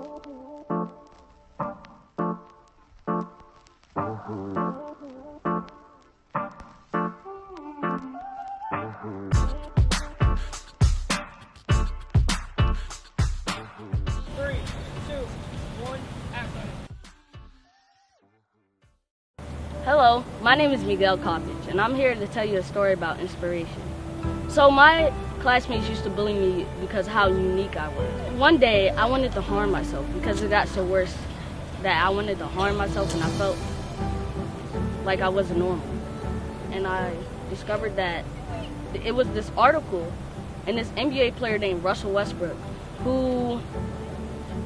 Hello, my name is Miguel Coppedge, and I'm here to tell you a story about inspiration. So my classmates used to bully me because of how unique I was. One day, I wanted to harm myself because it got so worse that I wanted to harm myself and I felt like I wasn't normal. And I discovered that it was this article and this NBA player named Russell Westbrook who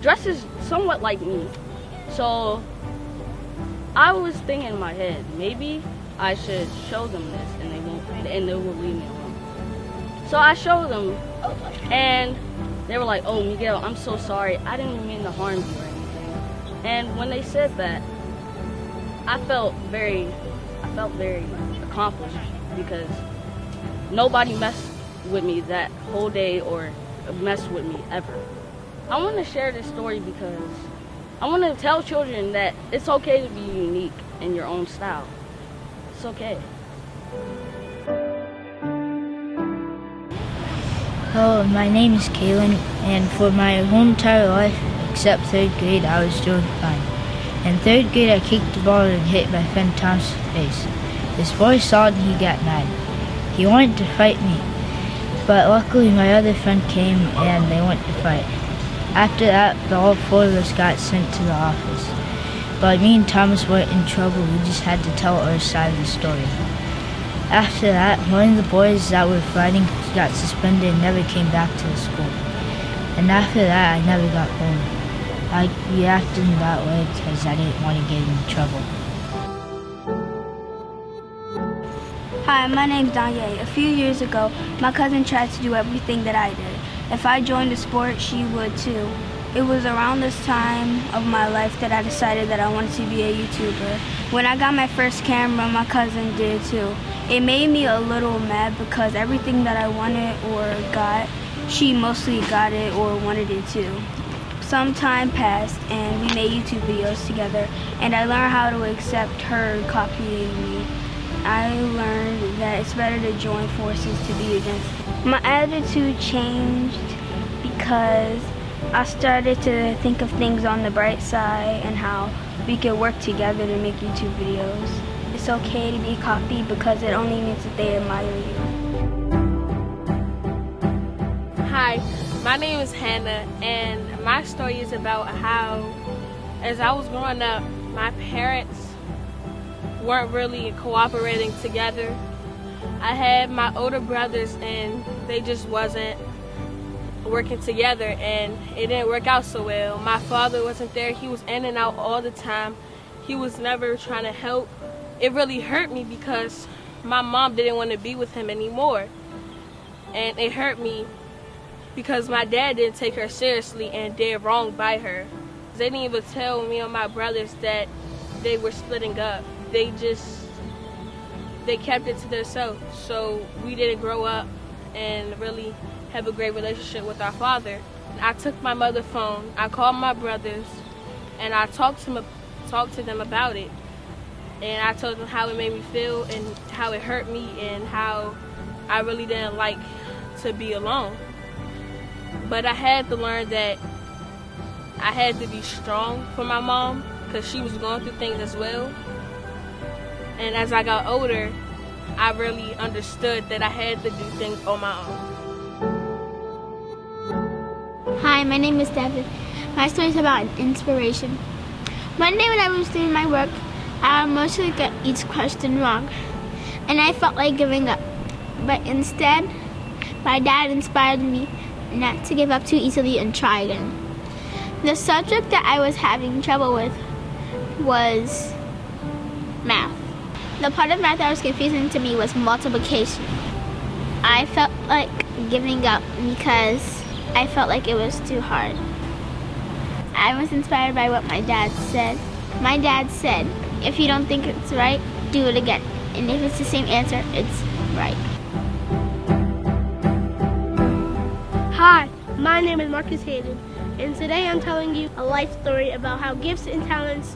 dresses somewhat like me. So I was thinking in my head, maybe I should show them this and they will leave me alone. So I showed them and they were like, "Oh, Miguel, I'm so sorry. I didn't mean to harm you or anything." And when they said that, I felt very accomplished because nobody messed with me that whole day or messed with me ever. I want to share this story because I want to tell children that it's okay to be unique in your own style. It's okay. Hello, my name is KAELYN, and for my whole entire life, except 3rd grade, I was doing fine. In 3rd grade, I kicked the ball and hit my friend Tom's face. This boy saw it and he got mad. He wanted to fight me, but luckily my other friend came and they went to fight. After that, all 4 of us got sent to the office. But me and Thomas weren't in trouble, we just had to tell our side of the story. After that, one of the boys that were fighting got suspended and never came back to the school. And after that, I never got home. I reacted in that way because I didn't want to get in trouble. Hi, my name's Danye. A few years ago, my cousin tried to do everything that I did. If I joined a sport, she would too. It was around this time of my life that I decided that I wanted to be a YouTuber. When I got my first camera, my cousin did too. It made me a little mad because everything that I wanted or got, she mostly got it or wanted it too. Some time passed and we made YouTube videos together, and I learned how to accept her copying me. I learned that it's better to join forces to be against it. My attitude changed because I started to think of things on the bright side and how we could work together to make YouTube videos. It's okay to be copied because it only means that they admire you. Hi, my name is Hannah, and my story is about how, as I was growing up, my parents weren't really cooperating together. I had my older brothers and they just wasn't working together, and it didn't work out so well. My father wasn't there. He was in and out all the time. He was never trying to help. It really hurt me because my mom didn't want to be with him anymore. And it hurt me because my dad didn't take her seriously and did wrong by her. They didn't even tell me and my brothers that they were splitting up. They kept it to themselves. So we didn't grow up and really have a great relationship with our father. I took my mother's phone, I called my brothers, and I talked to them about it. And I told them how it made me feel and how it hurt me and how I really didn't like to be alone. But I had to learn that I had to be strong for my mom because she was going through things as well. And as I got older, I really understood that I had to do things on my own. Hi, my name is Devin. My story is about inspiration. One day when I was doing my work, I mostly got each question wrong, and I felt like giving up. But instead, my dad inspired me not to give up too easily and try again. The subject that I was having trouble with was math. The part of math that was confusing to me was multiplication. I felt like giving up because I felt like it was too hard. I was inspired by what my dad said. My dad said, if you don't think it's right, do it again. And if it's the same answer, it's right. Hi, my name is Marcus Hayden. and today I'm telling you a life story about how gifts and talents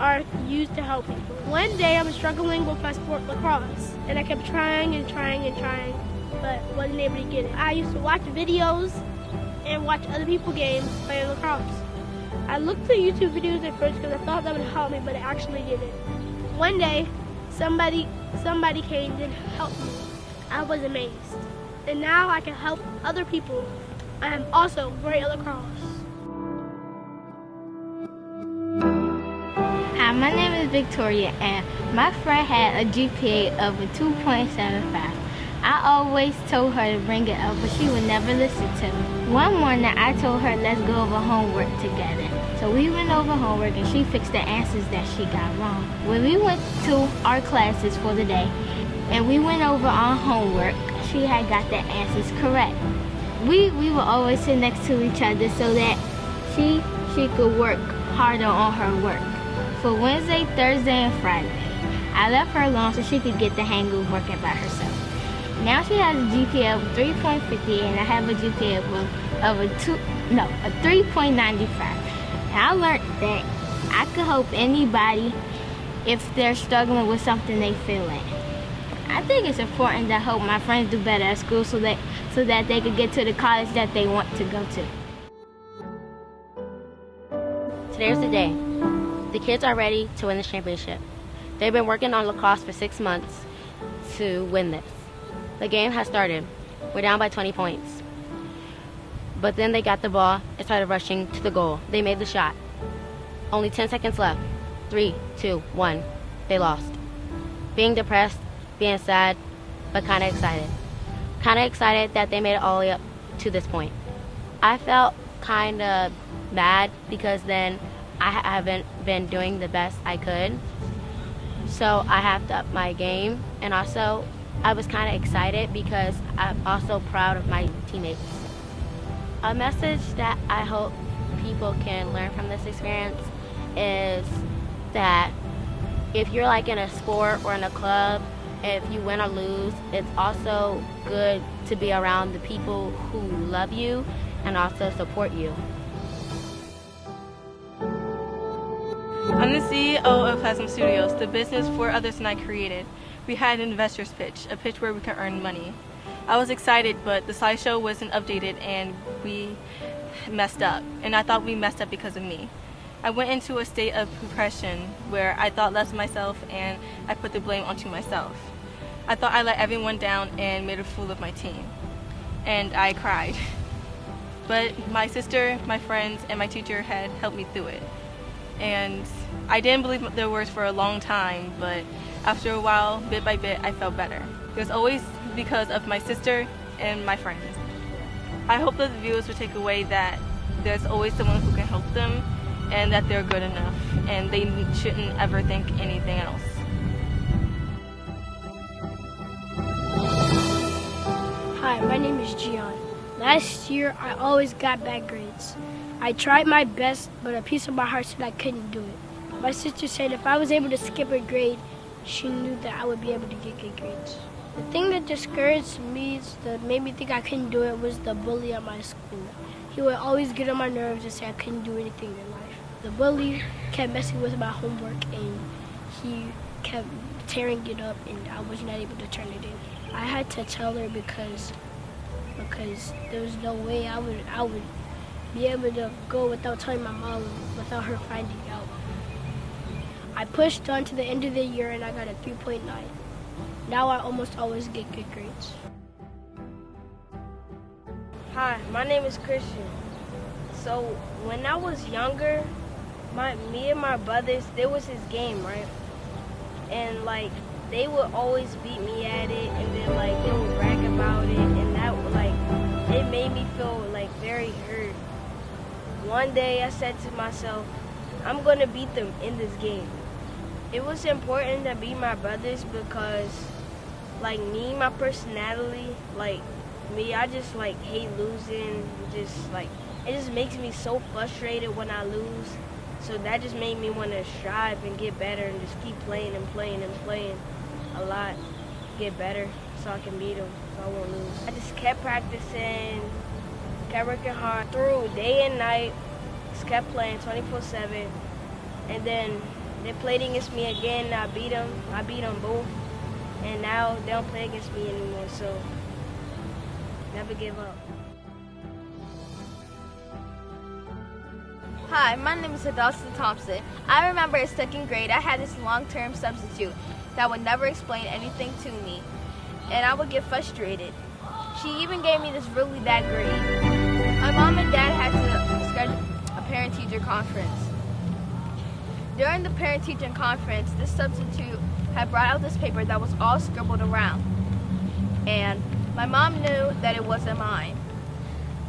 are used to help people. One day I was struggling with my sport, lacrosse, and I kept trying and trying and trying, but wasn't able to get it. I used to watch videos and watch other people's games playing lacrosse. I looked at YouTube videos at first because I thought that would help me, but it actually didn't. One day, somebody came and helped me. I was amazed. And now I can help other people. I am also great at lacrosse. Hi, my name is Victoria, and my friend had a GPA of a 2.75. I always told her to bring it up, but she would never listen to me. One morning, I told her, let's go over homework together. So we went over homework, and she fixed the answers that she got wrong. When we went to our classes for the day, and we went over our homework, she had got the answers correct. We would always sit next to each other so that she could work harder on her work. For Wednesday, Thursday, and Friday, I left her alone so she could get the hang of working by herself. Now she has a GPA of 3.50 and I have a GPA of a 3.95. I learned that I could help anybody if they're struggling with something they feel like. I think it's important to help my friends do better at school so that they could get to the college that they want to go to. Today's the day. The kids are ready to win this championship. They've been working on lacrosse for 6 months to win this. The game has started. We're down by 20 points. But then they got the ball and started rushing to the goal. They made the shot. Only 10 seconds left. 3, 2, 1. They lost. Being depressed, being sad, but kind of excited. Kind of excited that they made it all the way up to this point. I felt kind of mad because then I haven't been doing the best I could. So I have to up my game, and also I was kind of excited because I'm also proud of my teammates. A message that I hope people can learn from this experience is that if you're like in a sport or in a club, if you win or lose, it's also good to be around the people who love you and also support you. I'm the CEO of HADEN Studios, the business 4 others and I created. We had an investor's pitch, a pitch where we could earn money. I was excited, but the slideshow wasn't updated and we messed up. And I thought we messed up because of me. I went into a state of depression where I thought less of myself and I put the blame onto myself. I thought I let everyone down and made a fool of my team. And I cried. But my sister, my friends, and my teacher had helped me through it. And I didn't believe their words for a long time, but after a while, bit by bit, I felt better. It was always because of my sister and my friends. I hope that the viewers will take away that there's always someone who can help them and that they're good enough and they shouldn't ever think anything else. Hi, my name is Gian. Last year, I always got bad grades. I tried my best, but a piece of my heart said I couldn't do it. My sister said if I was able to skip a grade, she knew that I would be able to get good grades. The thing that discouraged me, that made me think I couldn't do it, was the bully at my school. He would always get on my nerves and say I couldn't do anything in life. The bully kept messing with my homework and he kept tearing it up and I was not able to turn it in. I had to tell her because there was no way I would be able to go without telling my mom, without her finding out. I pushed on to the end of the year and I got a 3.9. Now I almost always get good grades. Hi, my name is Christian. So when I was younger, me and my brothers, there was this game, right? And like they would always beat me at it, and then like they would brag about it, and that like it made me feel like very hurt. One day I said to myself, I'm gonna beat them in this game. It was important to beat my brothers because like me, my personality, like me, I just like hate losing. Just like it just makes me so frustrated when I lose. So that just made me want to strive and get better and just keep playing and playing and playing a lot, get better so I can beat them, so I won't lose. I just kept practicing kept working hard through day and night, just kept playing 24/7, and then they played against me again, and I beat them both, and now they don't play against me anymore, so never give up. Hi, my name is HADASSAH Thompson. I remember in 2nd grade I had this long-term substitute that would never explain anything to me, and I would get frustrated. She even gave me this really bad grade. My mom and dad had to schedule a parent-teacher conference. During the parent-teacher conference, this substitute had brought out this paper that was all scribbled around, and my mom knew that it wasn't mine.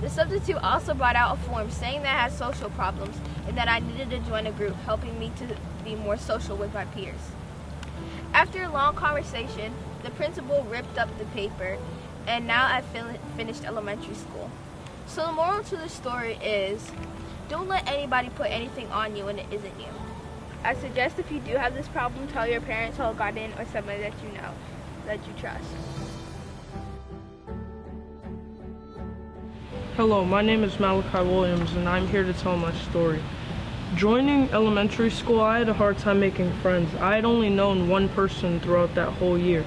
The substitute also brought out a form saying that I had social problems and that I needed to join a group, helping me to be more social with my peers. After a long conversation, the principal ripped up the paper, and now I've finished elementary school. So the moral to the story is, don't let anybody put anything on you when it isn't you. I suggest if you do have this problem, tell your parents or guardian or somebody that you know, that you trust. Hello, my name is MALAKI and I'm here to tell my story. Joining elementary school, I had a hard time making friends. I had only known one person throughout that whole year.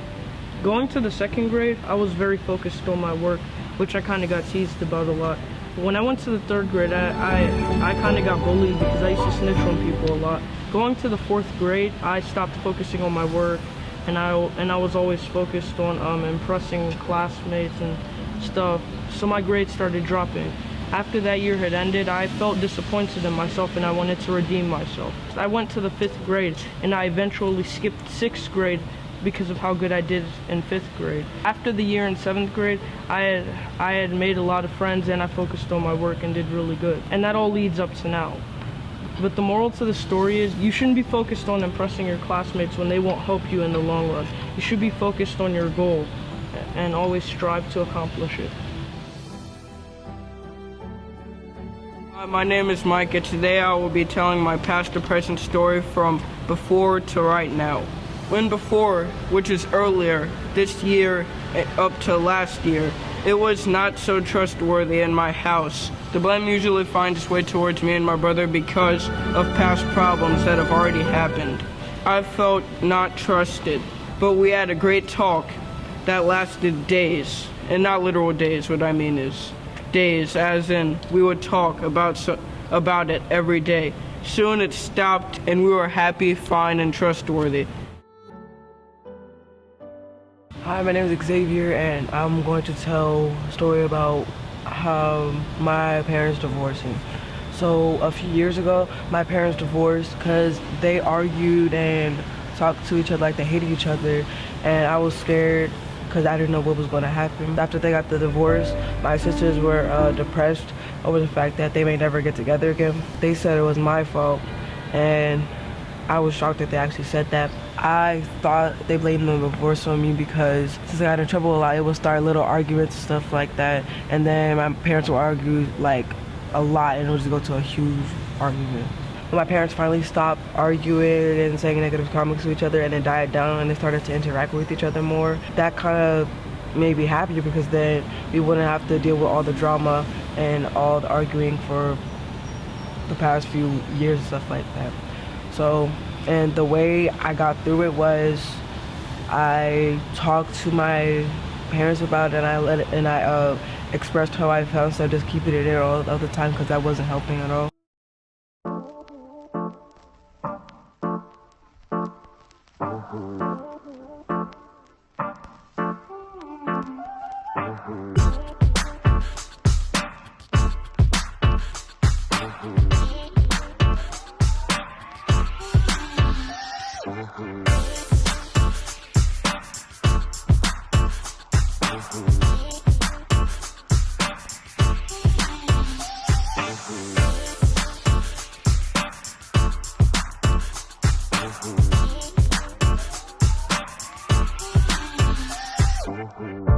Going to the 2nd grade, I was very focused on my work, which I kind of got teased about a lot. When I went to the 3rd grade, I kind of got bullied because I used to snitch on people a lot. Going to the 4th grade, I stopped focusing on my work, and I was always focused on impressing classmates and stuff, so my grades started dropping. After that year had ended, I felt disappointed in myself and I wanted to redeem myself. I went to the 5th grade and I eventually skipped 6th grade because of how good I did in 5th grade. After the year in 7th grade, I had made a lot of friends and I focused on my work and did really good. And that all leads up to now. But the moral to the story is you shouldn't be focused on impressing your classmates when they won't help you in the long run. You should be focused on your goal and always strive to accomplish it. My name is Mike, and today I will be telling my past to present story from before to right now. When before, which is earlier, this year up to last year, it was not so trustworthy in my house. The blame usually finds its way towards me and my brother because of past problems that have already happened. I felt not trusted, but we had a great talk that lasted days, and not literal days. What I mean is days, as in we would talk about it every day. Soon it stopped and we were happy, fine, and trustworthy. Hi, my name is Xavier and I'm going to tell a story about how my parents divorcing. So a few years ago, my parents divorced because they argued and talked to each other like they hated each other, and I was scared because I didn't know what was going to happen. After they got the divorce, my sisters were depressed over the fact that they may never get together again. They said it was my fault, and I was shocked that they actually said that. I thought they blamed the divorce on me because since I got in trouble a lot, it would start little arguments and stuff like that, and then my parents would argue like a lot, and it would just go to a huge argument. When my parents finally stopped arguing and saying negative comments to each other and then died down and they started to interact with each other more, that kind of made me happier because then we wouldn't have to deal with all the drama and all the arguing for the past few years and stuff like that. So, and the way I got through it was I talked to my parents about it and I expressed how I felt instead of just keeping it in all the time because that wasn't helping at all. Mm-hmm.